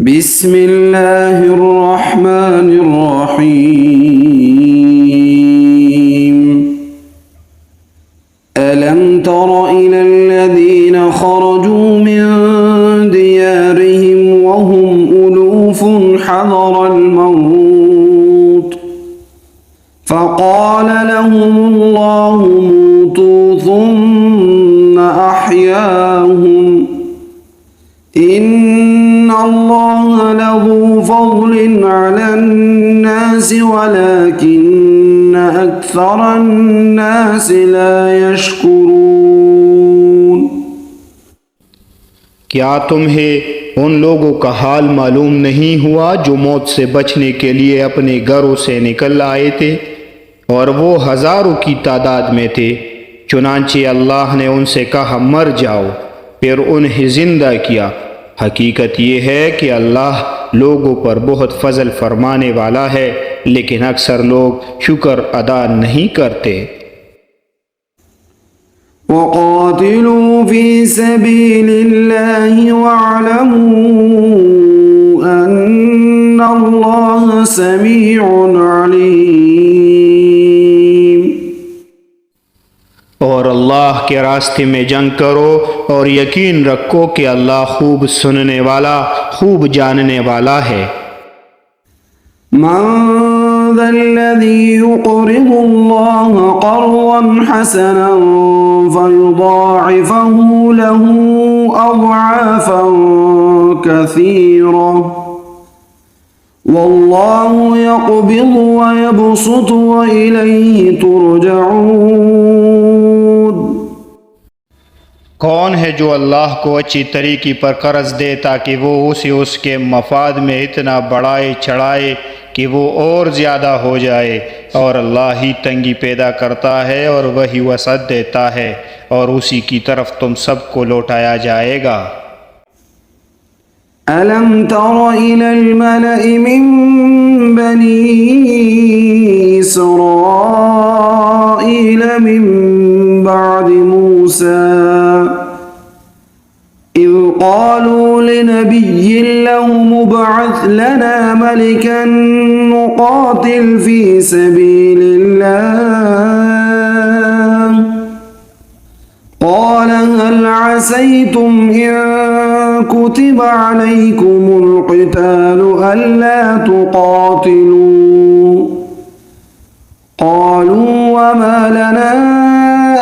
बिस्मिल्लाहिर्रहमानिर्रहीम। अलम तर इलल्लज़ीना खरजू मिन दियारिहिम वहुम उलूफुन हज़रल मौत फ़क़ाल लहुमुल्लाहु मूतू सुम्मा अहयाहुम इन्नल्लाह लज़ू फ़ज़लिन अलन्नासि वलाकिन्न अक्सरन्नासि ला यशकुरून। क्या तुम्हें उन लोगों का हाल मालूम नहीं हुआ जो मौत से बचने के लिए अपने घरों से निकल आए थे और वो हज़ारों की तादाद में थे। चुनांचे अल्लाह ने उनसे कहा मर जाओ, फिर उन्हें जिंदा किया। हकीकत ये है कि अल्लाह लोगों पर बहुत फजल फरमाने वाला है, लेकिन अक्सर लोग शुक्र अदा नहीं करते। वक़ातिलू फ़ी सबीलिल्लाहि वअलमू अन्नल्लाह समीउन अलीम। और अल्लाह के रास्ते में जंग करो और यकीन रखो कि अल्लाह खूब सुनने वाला, खूब जानने वाला है। मन ज़ल्लज़ी युक़रिदुल्लाह क़र्ज़न हसनन फ़युज़ाइफ़हु लहू अज़आफ़न कसीरा वल्लाहु यक़बिज़ु व यबसुतु व इलैहि तुरजऊन। कौन है जो अल्लाह को अच्छी तरीके पर कर्ज दे ताकि वो उसे उसके मफाद में इतना बढ़ाए चढ़ाए कि वो और ज़्यादा हो जाए। और अल्लाह ही तंगी पैदा करता है और वही वसअत देता है, और उसी की तरफ तुम सबको लौटाया जाएगा। अलम तर इलल मलइ मिन बनी इसराईल मिन बअद मूसा इज़ क़ालू लिनबिय्यिन लहु मुब्अथ लना मलिकन नुक़ातिल फ़ी सबीलिल्लाह क़ाल हल असैतुम इन कुतिब अलैकुमुल क़ितालु अल्ला तुक़ातिलू क़ालू वमा लना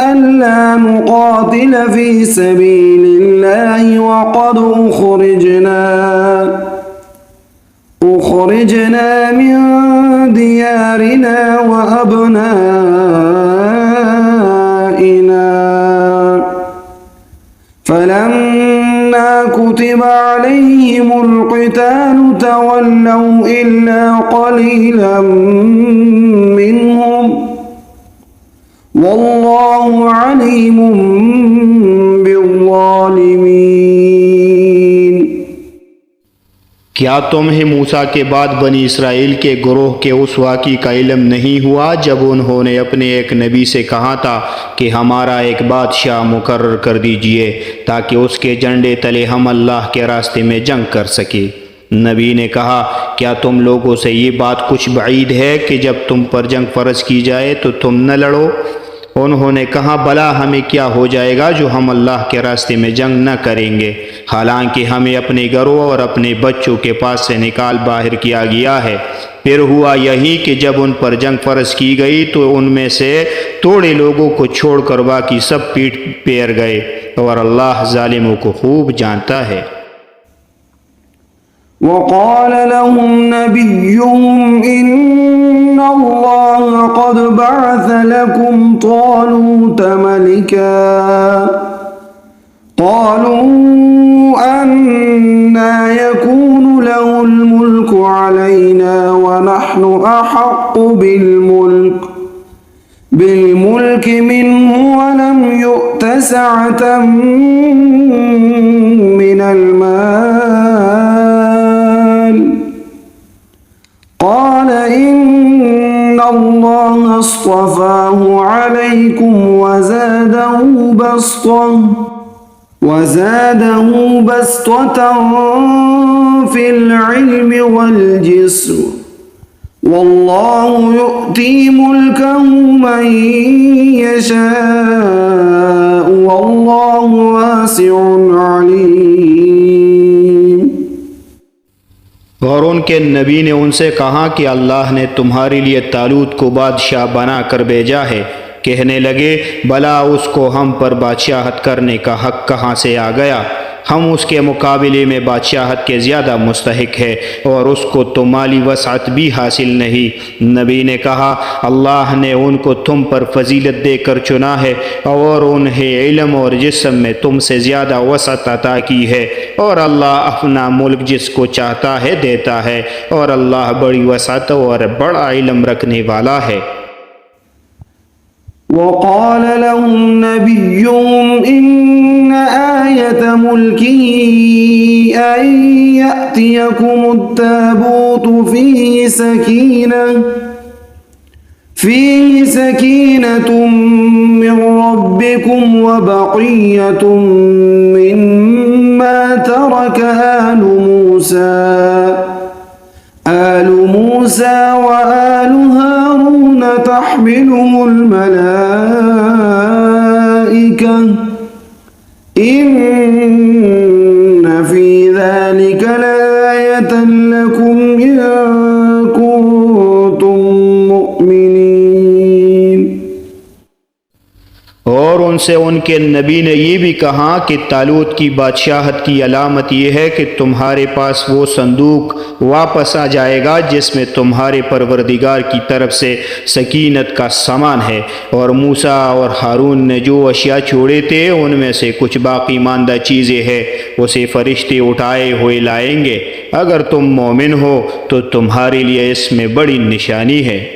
अल्ला नुक़ातिल फ़ी सबीलिल्लाहि वक़द उख़रिजना मिन दियारिना व अब्नाइना फलम्मा कुतिब अलैहिमुल क़ितालु तवल्लौ इल्ला क़लीलन मिनहुम वल्लाहु अलीमुम बिज़्ज़ालिमीन। क्या तुम्हें मूसा के बाद बनी इसराइल के गुरोह के उस वाक़ी का इल्म नहीं हुआ जब उन्होंने अपने एक नबी से कहा था कि हमारा एक बादशाह मुकर्रर कर दीजिए ताकि उसके झंडे तले हम अल्लाह के रास्ते में जंग कर सके। नबी ने कहा क्या तुम लोगों से ये बात कुछ बाईद है कि जब तुम पर जंग फ़र्ज की जाए तो तुम न लड़ो। उन्होंने कहा भला हमें क्या हो जाएगा जो हम अल्लाह के रास्ते में जंग न करेंगे, हालांकि हमें अपने घरों और अपने बच्चों के पास से निकाल बाहर किया गया है। फिर हुआ यही कि जब उन पर जंग फ़र्ज की गई तो उनमें से थोड़े लोगों को छोड़कर बाकी सब पीठ फेर गए, और अल्लाह ज़ालिमों को खूब जानता है। वक़ाल लहुम नबियुहुम इन्नल्लाह क़द बअथ लकुम तालूत मलिका क़ालू अन्ना यकूनु लहुल मुल्कु अलैना व नहनु अहक्कु बिलमुल्कि मिन्हु व लम युअत सअतन मिनल माल क़ाल इन्नल्लाह अस्तफ़ाहु अलैकुम वज़ादहु बस्ततन फ़िल والجسم والله يؤتي ملكه من يشاء والله واسع عليم। और उनके नबी ने उनसे कहा कि अल्लाह ने तुम्हारे लिए तालूत को बादशाह बना कर भेजा है। कहने लगे, भला उसको हम पर बादशाहत करने का हक कहाँ से आ गया? हम उसके मुकाबले में बादशाहत के ज़्यादा मुस्तहिक है और उसको तो माली वसात भी हासिल नहीं। नबी ने कहा, अल्लाह ने उनको तुम पर फजीलत देकर चुना है और उन्हें इल्म और जिस्म में तुमसे ज़्यादा वसअत अता की है और अल्लाह अपना मुल्क जिसको चाहता है देता है और अल्लाह बड़ी वसअत और बड़ा इल्म रखने वाला है। वक़ाल लहुम नबियुहुम इन्न आयत मुल्किही अन यअतियकुमुत्ताबूतु फीहि सकीनतुम मिन रब्बिकुम व बक़िय्यतुम मिम्मा तरक आलु मूसा व आलु हारून तहमिलुहुल मलाइका इन्न फी ज़ालिका लआयतन लकुम इन कुंतुम मुअमिनीन। और उनसे उनके नबी ने ये भी कहा कि तालूत की बादशाहत की अलामत यह है कि तुम्हारे पास वो संदूक वापस आ जाएगा जिसमें तुम्हारे परवरदिगार की तरफ से सकीनत का सामान है और मूसा और हारून ने जो अशिया छोड़े थे उनमें से कुछ बाकी मानदा चीज़ें हैं, उसे फरिश्ते उठाए हुए लाएंगे। अगर तुम मोमिन हो तो तुम्हारे लिए इसमें बड़ी निशानी है।